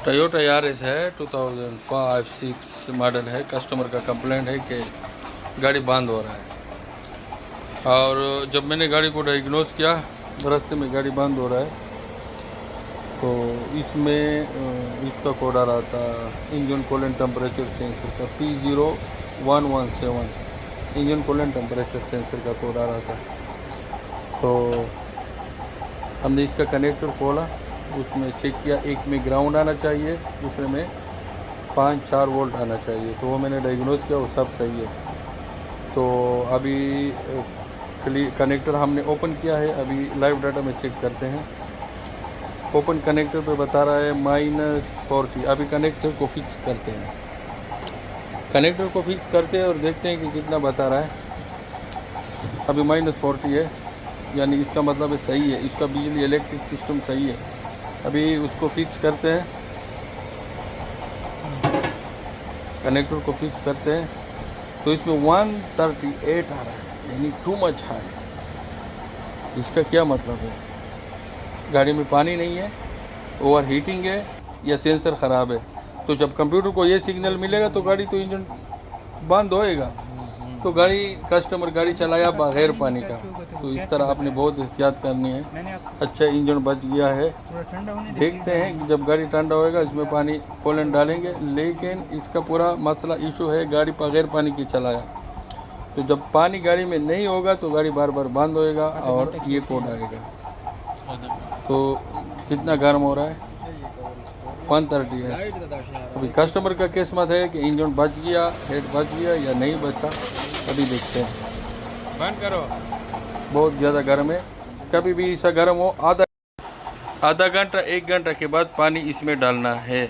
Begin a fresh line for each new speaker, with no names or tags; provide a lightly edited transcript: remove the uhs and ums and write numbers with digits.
Toyota Yaris है 2005-6 model है। Customer का कंप्लेंट है कि गाड़ी बंद हो रहा है, और जब मैंने गाड़ी को डायग्नोज किया रास्ते में गाड़ी बंद हो रहा है, तो इसमें इसका कोड आ रहा था इंजन कूलेंट टेम्परेचर सेंसर का P0117 engine coolant temperature sensor का कोड आ रहा था। तो हमने इसका कनेक्टर खोला, उसमें चेक किया, एक में ग्राउंड आना चाहिए, दूसरे में 5-4 वोल्ट आना चाहिए। तो वो मैंने डायग्नोज किया, वो सब सही है। तो अभी कनेक्टर हमने ओपन किया है, अभी लाइव डाटा में चेक करते हैं। ओपन कनेक्टर पे बता रहा है -40। अभी कनेक्टर को फिक्स करते हैं, कनेक्टर को फिक्स करते हैं और देखते हैं कि कितना बता रहा है। अभी -40 है, यानी इसका मतलब है सही है, इसका बिजली इलेक्ट्रिक सिस्टम सही है। अभी उसको फिक्स करते हैं, कनेक्टर को फिक्स करते हैं। तो इसमें 138 आ रहा है, यानी टू मच हाई। इसका क्या मतलब है? गाड़ी में पानी नहीं है, ओवर हीटिंग है, या सेंसर ख़राब है। तो जब कंप्यूटर को ये सिग्नल मिलेगा तो गाड़ी तो इंजन बंद होएगा। तो कस्टमर गाड़ी चलाया बगैर पानी का। तो इस तरह आपने बहुत एहतियात करनी है। अच्छा, इंजन बच गया है। देखते हैं कि जब गाड़ी ठंडा होएगा इसमें पानी कूलेंट डालेंगे, लेकिन इसका पूरा मसला इशू है गाड़ी बगैर पानी की चलाया। तो जब पानी गाड़ी में नहीं होगा तो गाड़ी बार बार बंद होएगा और ये कोड आएगा। तो कितना गर्म हो रहा है? 130 है। अभी कस्टमर का किस्मत है कि इंजन बच गया, हेड बच गया या नहीं बचा, अभी देखते हैं।
बंद करो।
बहुत ज़्यादा गर्म है। कभी भी ऐसा गर्म हो, आधा घंटा 1 घंटा के बाद पानी इसमें डालना है।